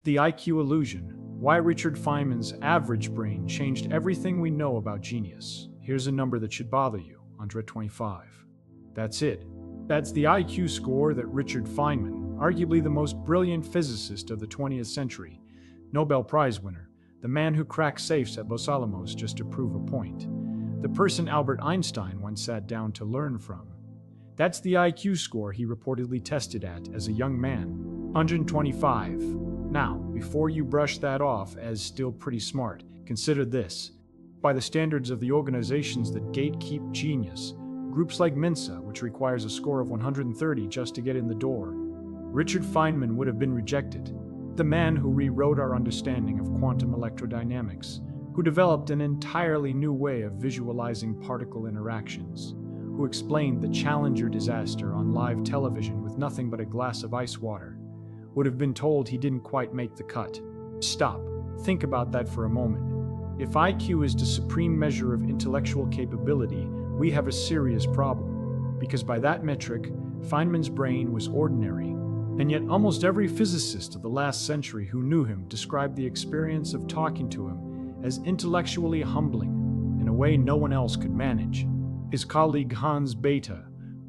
The IQ illusion. Why Richard Feynman's average brain changed everything we know about genius. Here's a number that should bother you, 125. That's it. That's the IQ score that Richard Feynman, arguably the most brilliant physicist of the 20th century, Nobel Prize winner, the man who cracked safes at Los Alamos just to prove a point, the person Albert Einstein once sat down to learn from. That's the IQ score he reportedly tested at as a young man, 125. Now, before you brush that off as still pretty smart, consider this. By the standards of the organizations that gatekeep genius, groups like Mensa, which requires a score of 130 just to get in the door, Richard Feynman would have been rejected. The man who rewrote our understanding of quantum electrodynamics, who developed an entirely new way of visualizing particle interactions, who explained the Challenger disaster on live television with nothing but a glass of ice water, would have been told he didn't quite make the cut. Stop. Think about that for a moment. If IQ is the supreme measure of intellectual capability, we have a serious problem, because by that metric, Feynman's brain was ordinary, and yet almost every physicist of the last century who knew him described the experience of talking to him as intellectually humbling in a way no one else could manage. His colleague Hans Bethe,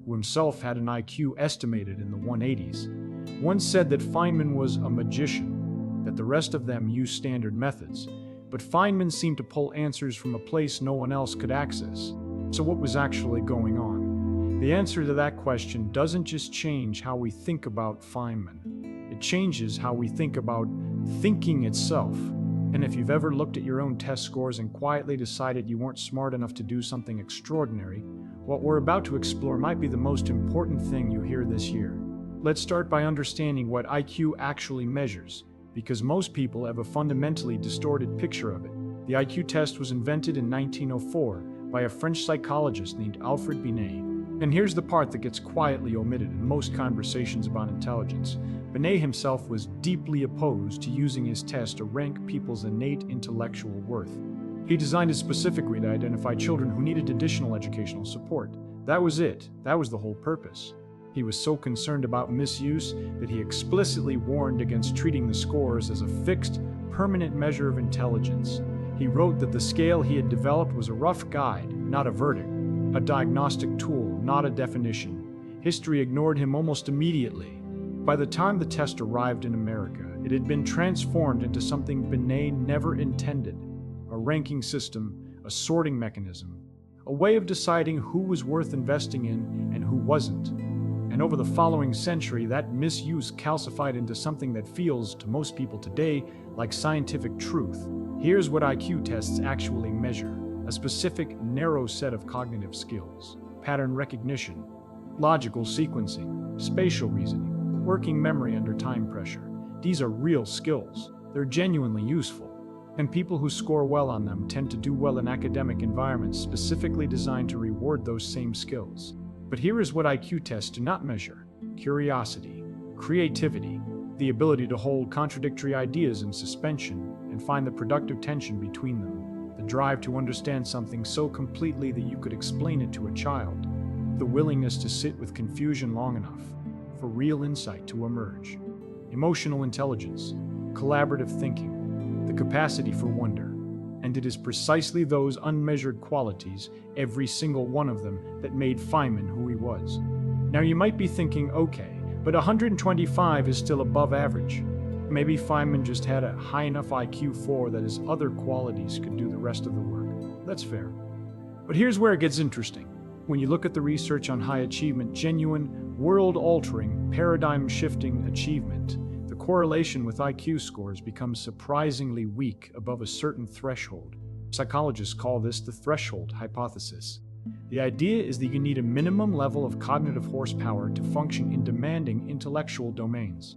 who himself had an IQ estimated in the 180s, once said that Feynman was a magician, that the rest of them used standard methods, but Feynman seemed to pull answers from a place no one else could access. So what was actually going on? The answer to that question doesn't just change how we think about Feynman. It changes how we think about thinking itself. And if you've ever looked at your own test scores and quietly decided you weren't smart enough to do something extraordinary, what we're about to explore might be the most important thing you hear this year. Let's start by understanding what IQ actually measures, because most people have a fundamentally distorted picture of it. The IQ test was invented in 1904 by a French psychologist named Alfred Binet. And here's the part that gets quietly omitted in most conversations about intelligence. Binet himself was deeply opposed to using his test to rank people's innate intellectual worth. He designed it specifically to identify children who needed additional educational support. That was it. That was the whole purpose. He was so concerned about misuse that he explicitly warned against treating the scores as a fixed, permanent measure of intelligence. He wrote that the scale he had developed was a rough guide, not a verdict, a diagnostic tool, not a definition. History ignored him almost immediately. By the time the test arrived in America, it had been transformed into something Binet never intended: a ranking system, a sorting mechanism, a way of deciding who was worth investing in and who wasn't. And over the following century, that misuse calcified into something that feels, to most people today, like scientific truth. Here's what IQ tests actually measure: a specific, narrow set of cognitive skills: pattern recognition, logical sequencing, spatial reasoning, working memory under time pressure. These are real skills. They're genuinely useful. And people who score well on them tend to do well in academic environments specifically designed to reward those same skills. But here is what IQ tests do not measure: curiosity, creativity, the ability to hold contradictory ideas in suspension and find the productive tension between them, the drive to understand something so completely that you could explain it to a child, the willingness to sit with confusion long enough for real insight to emerge, emotional intelligence, collaborative thinking, the capacity for wonder. And it is precisely those unmeasured qualities, every single one of them, that made Feynman who he was. Now you might be thinking, okay, but 125 is still above average. Maybe Feynman just had a high enough IQ for that his other qualities could do the rest of the work. That's fair. But here's where it gets interesting. When you look at the research on high achievement, genuine, world-altering, paradigm-shifting achievement, the correlation with IQ scores becomes surprisingly weak above a certain threshold. Psychologists call this the threshold hypothesis. The idea is that you need a minimum level of cognitive horsepower to function in demanding intellectual domains.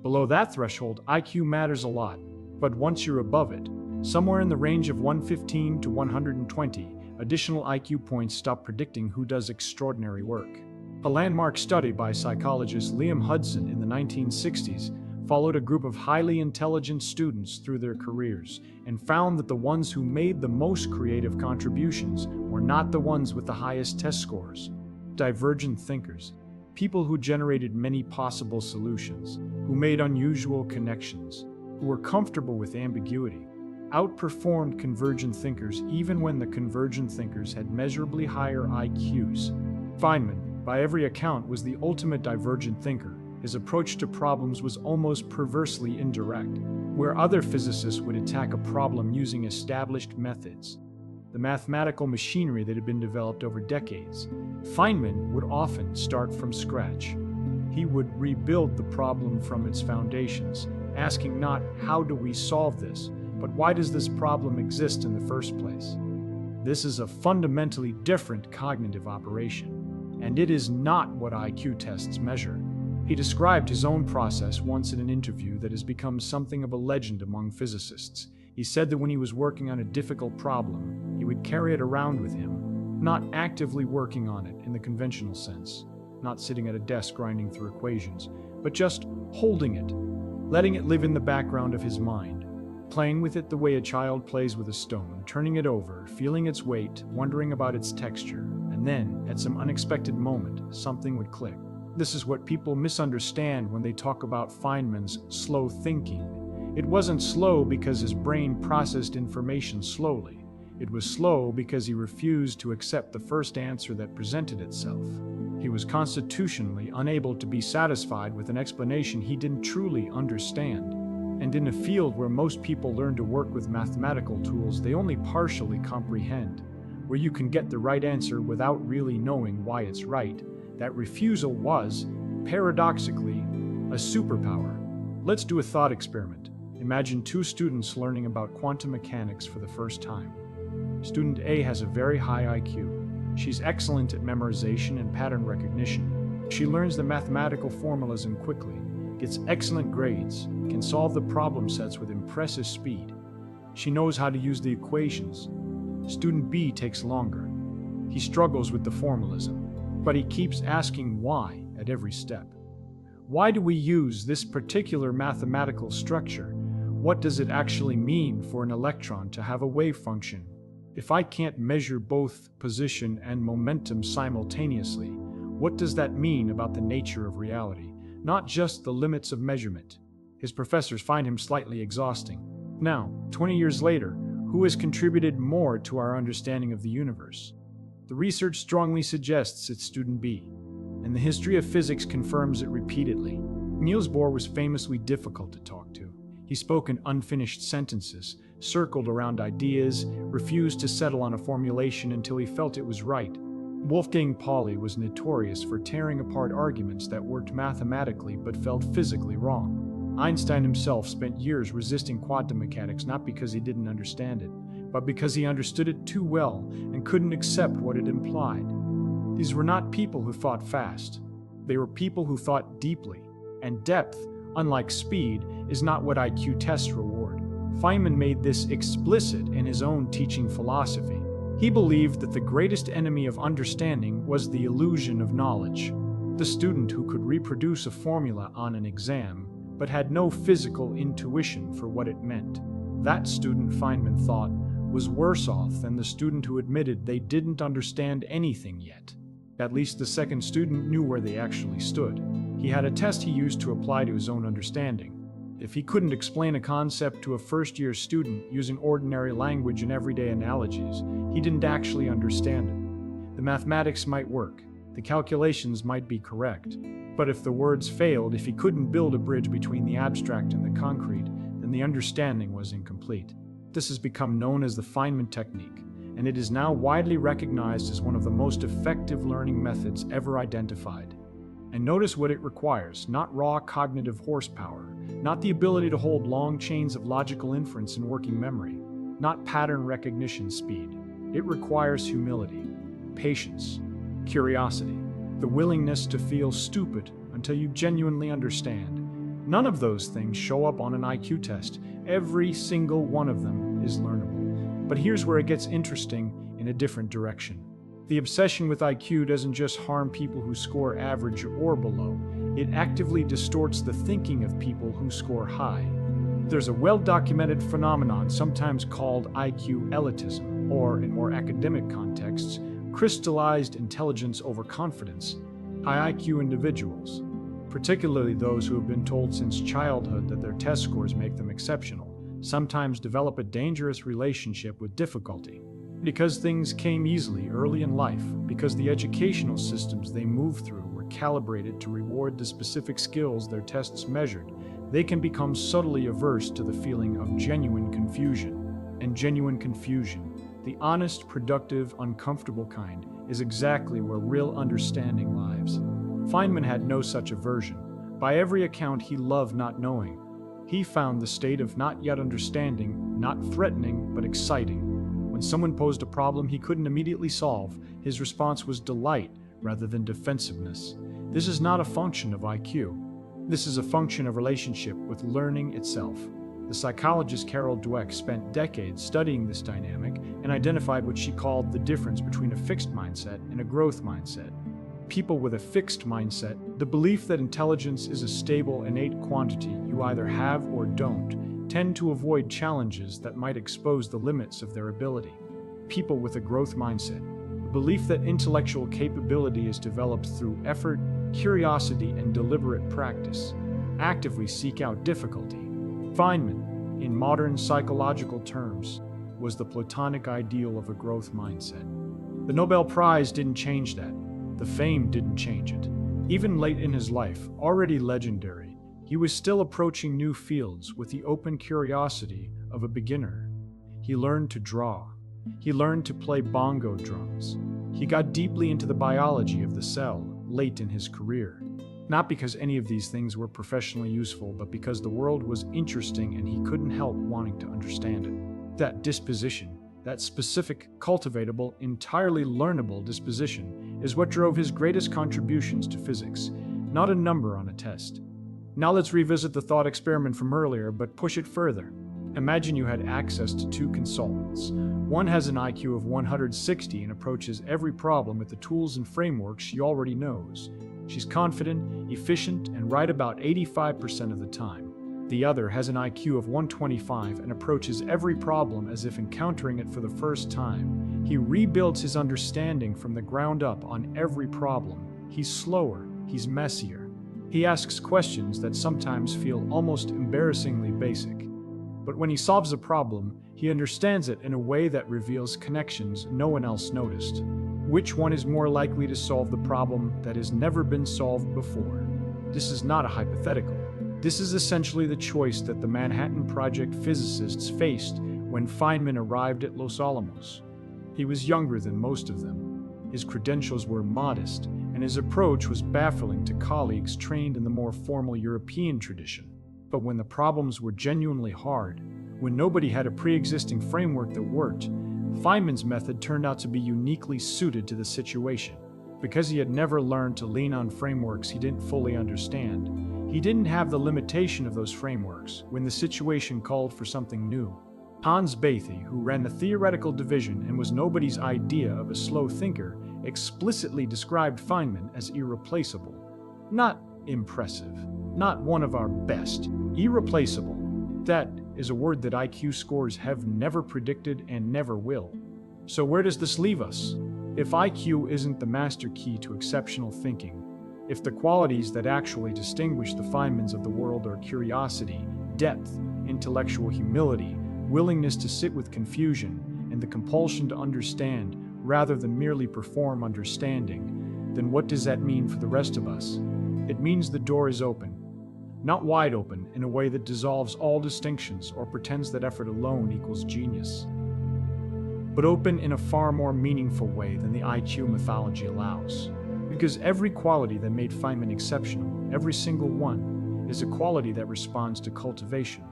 Below that threshold, IQ matters a lot, but once you're above it, somewhere in the range of 115 to 120, additional IQ points stop predicting who does extraordinary work. A landmark study by psychologist Liam Hudson in the 1960s followed a group of highly intelligent students through their careers and found that the ones who made the most creative contributions were not the ones with the highest test scores. Divergent thinkers, people who generated many possible solutions, who made unusual connections, who were comfortable with ambiguity, outperformed convergent thinkers even when the convergent thinkers had measurably higher IQs. Feynman, by every account, was the ultimate divergent thinker. His approach to problems was almost perversely indirect. Where other physicists would attack a problem using established methods, the mathematical machinery that had been developed over decades, Feynman would often start from scratch. He would rebuild the problem from its foundations, asking not how do we solve this, but why does this problem exist in the first place? This is a fundamentally different cognitive operation, and it is not what IQ tests measure. He described his own process once in an interview that has become something of a legend among physicists. He said that when he was working on a difficult problem, he would carry it around with him, not actively working on it in the conventional sense, not sitting at a desk grinding through equations, but just holding it, letting it live in the background of his mind, playing with it the way a child plays with a stone, turning it over, feeling its weight, wondering about its texture, and then, at some unexpected moment, something would click. This is what people misunderstand when they talk about Feynman's slow thinking. It wasn't slow because his brain processed information slowly. It was slow because he refused to accept the first answer that presented itself. He was constitutionally unable to be satisfied with an explanation he didn't truly understand. And in a field where most people learn to work with mathematical tools they only partially comprehend, where you can get the right answer without really knowing why it's right, that refusal was, paradoxically, a superpower. Let's do a thought experiment. Imagine two students learning about quantum mechanics for the first time. Student A has a very high IQ. She's excellent at memorization and pattern recognition. She learns the mathematical formalism quickly, gets excellent grades, can solve the problem sets with impressive speed. She knows how to use the equations. Student B takes longer. He struggles with the formalism, but he keeps asking why at every step. Why do we use this particular mathematical structure? What does it actually mean for an electron to have a wave function? If I can't measure both position and momentum simultaneously, what does that mean about the nature of reality? Not just the limits of measurement. His professors find him slightly exhausting. Now, 20 years later, who has contributed more to our understanding of the universe? The research strongly suggests it's student B, and the history of physics confirms it repeatedly. Niels Bohr was famously difficult to talk to. He spoke in unfinished sentences, circled around ideas, refused to settle on a formulation until he felt it was right. Wolfgang Pauli was notorious for tearing apart arguments that worked mathematically but felt physically wrong. Einstein himself spent years resisting quantum mechanics not because he didn't understand it, but because he understood it too well and couldn't accept what it implied. These were not people who thought fast. They were people who thought deeply, and depth, unlike speed, is not what IQ tests reward. Feynman made this explicit in his own teaching philosophy. He believed that the greatest enemy of understanding was the illusion of knowledge. The student who could reproduce a formula on an exam, but had no physical intuition for what it meant. That student, Feynman thought, was worse off than the student who admitted they didn't understand anything yet. At least the second student knew where they actually stood. He had a test he used to apply to his own understanding. If he couldn't explain a concept to a first-year student using ordinary language and everyday analogies, he didn't actually understand it. The mathematics might work, the calculations might be correct, but if the words failed, if he couldn't build a bridge between the abstract and the concrete, then the understanding was incomplete. This has become known as the Feynman Technique, and it is now widely recognized as one of the most effective learning methods ever identified. And notice what it requires: not raw cognitive horsepower, not the ability to hold long chains of logical inference in working memory, not pattern recognition speed. It requires humility, patience, curiosity, the willingness to feel stupid until you genuinely understand. None of those things show up on an IQ test. Every single one of them is learnable. But here's where it gets interesting in a different direction. The obsession with IQ doesn't just harm people who score average or below. It actively distorts the thinking of people who score high. There's a well-documented phenomenon sometimes called IQ elitism, or in more academic contexts, crystallized intelligence overconfidence. High IQ individuals, particularly those who have been told since childhood that their test scores make them exceptional, sometimes develop a dangerous relationship with difficulty. Because things came easily early in life, because the educational systems they moved through were calibrated to reward the specific skills their tests measured, they can become subtly averse to the feeling of genuine confusion. And genuine confusion, the honest, productive, uncomfortable kind, is exactly where real understanding lies. Feynman had no such aversion. By every account, he loved not knowing. He found the state of not yet understanding not threatening, but exciting. When someone posed a problem he couldn't immediately solve, his response was delight rather than defensiveness. This is not a function of IQ. This is a function of relationship with learning itself. The psychologist Carol Dweck spent decades studying this dynamic and identified what she called the difference between a fixed mindset and a growth mindset. People with a fixed mindset, the belief that intelligence is a stable, innate quantity you either have or don't, tend to avoid challenges that might expose the limits of their ability. People with a growth mindset, the belief that intellectual capability is developed through effort, curiosity, and deliberate practice, actively seek out difficulty. Feynman, in modern psychological terms, was the Platonic ideal of a growth mindset. The Nobel Prize didn't change that. The fame didn't change it. Even late in his life, already legendary, he was still approaching new fields with the open curiosity of a beginner. He learned to draw. He learned to play bongo drums. He got deeply into the biology of the cell late in his career. Not because any of these things were professionally useful, but because the world was interesting and he couldn't help wanting to understand it. That disposition, that specific, cultivatable, entirely learnable disposition, is what drove his greatest contributions to physics, not a number on a test. Now let's revisit the thought experiment from earlier, but push it further. Imagine you had access to two consultants. One has an IQ of 160 and approaches every problem with the tools and frameworks she already knows. She's confident, efficient, and right about 85% of the time. The other has an IQ of 125 and approaches every problem as if encountering it for the first time. He rebuilds his understanding from the ground up on every problem. He's slower, he's messier. He asks questions that sometimes feel almost embarrassingly basic. But when he solves a problem, he understands it in a way that reveals connections no one else noticed. Which one is more likely to solve the problem that has never been solved before? This is not a hypothetical. This is essentially the choice that the Manhattan Project physicists faced when Feynman arrived at Los Alamos. He was younger than most of them. His credentials were modest, and his approach was baffling to colleagues trained in the more formal European tradition. But when the problems were genuinely hard, when nobody had a pre-existing framework that worked, Feynman's method turned out to be uniquely suited to the situation. Because he had never learned to lean on frameworks he didn't fully understand, he didn't have the limitation of those frameworks when the situation called for something new. Hans Bethe, who ran the theoretical division and was nobody's idea of a slow thinker, explicitly described Feynman as irreplaceable. Not impressive, not one of our best, irreplaceable. That is a word that IQ scores have never predicted and never will. So where does this leave us? If IQ isn't the master key to exceptional thinking, if the qualities that actually distinguish the Feynmans of the world are curiosity, depth, intellectual humility, willingness to sit with confusion, and the compulsion to understand rather than merely perform understanding, then what does that mean for the rest of us? It means the door is open. Not wide open in a way that dissolves all distinctions or pretends that effort alone equals genius, but open in a far more meaningful way than the IQ mythology allows. Because every quality that made Feynman exceptional, every single one, is a quality that responds to cultivation.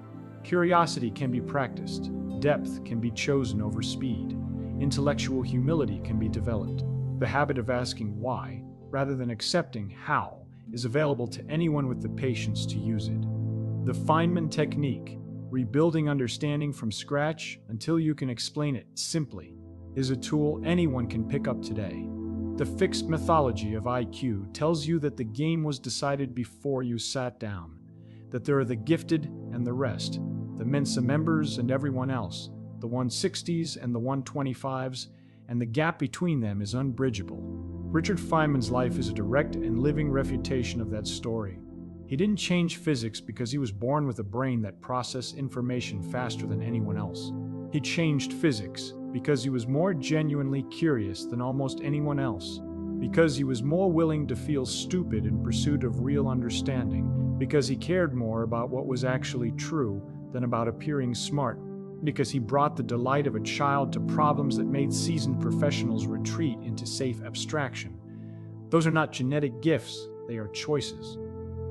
Curiosity can be practiced, depth can be chosen over speed, intellectual humility can be developed. The habit of asking why, rather than accepting how, is available to anyone with the patience to use it. The Feynman Technique, rebuilding understanding from scratch until you can explain it simply, is a tool anyone can pick up today. The fixed mythology of IQ tells you that the game was decided before you sat down, that there are the gifted and the rest, the Mensa members and everyone else, the 160s and the 125s, and the gap between them is unbridgeable. Richard Feynman's life is a direct and living refutation of that story. He didn't change physics because he was born with a brain that processed information faster than anyone else. He changed physics because he was more genuinely curious than almost anyone else, because he was more willing to feel stupid in pursuit of real understanding, because he cared more about what was actually true than about appearing smart, because he brought the delight of a child to problems that made seasoned professionals retreat into safe abstraction. Those are not genetic gifts, they are choices.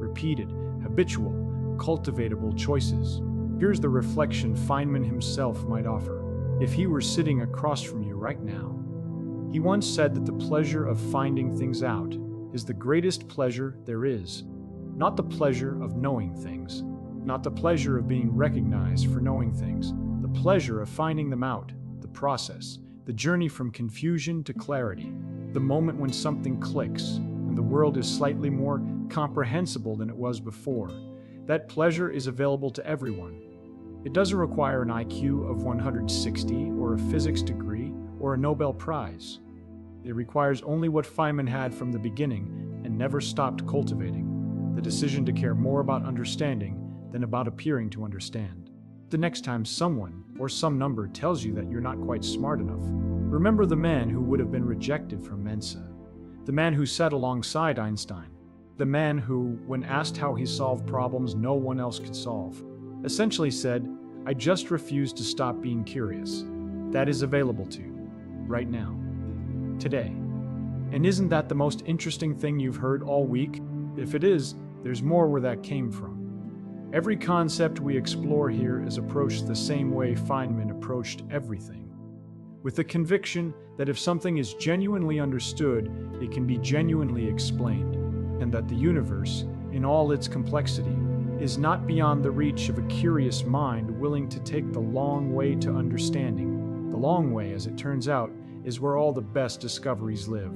Repeated, habitual, cultivatable choices. Here's the reflection Feynman himself might offer, if he were sitting across from you right now. He once said that the pleasure of finding things out is the greatest pleasure there is, not the pleasure of knowing things, not the pleasure of being recognized for knowing things, the pleasure of finding them out, the process, the journey from confusion to clarity, the moment when something clicks and the world is slightly more comprehensible than it was before. That pleasure is available to everyone. It doesn't require an IQ of 160 or a physics degree or a Nobel Prize. It requires only what Feynman had from the beginning and never stopped cultivating, the decision to care more about understanding than about appearing to understand. The next time someone or some number tells you that you're not quite smart enough, remember the man who would have been rejected from Mensa, the man who sat alongside Einstein, the man who, when asked how he solved problems no one else could solve, essentially said, "I just refuse to stop being curious." That is available to you, right now, today. And isn't that the most interesting thing you've heard all week? If it is, there's more where that came from. Every concept we explore here is approached the same way Feynman approached everything, with the conviction that if something is genuinely understood, it can be genuinely explained, and that the universe, in all its complexity, is not beyond the reach of a curious mind willing to take the long way to understanding. The long way, as it turns out, is where all the best discoveries live.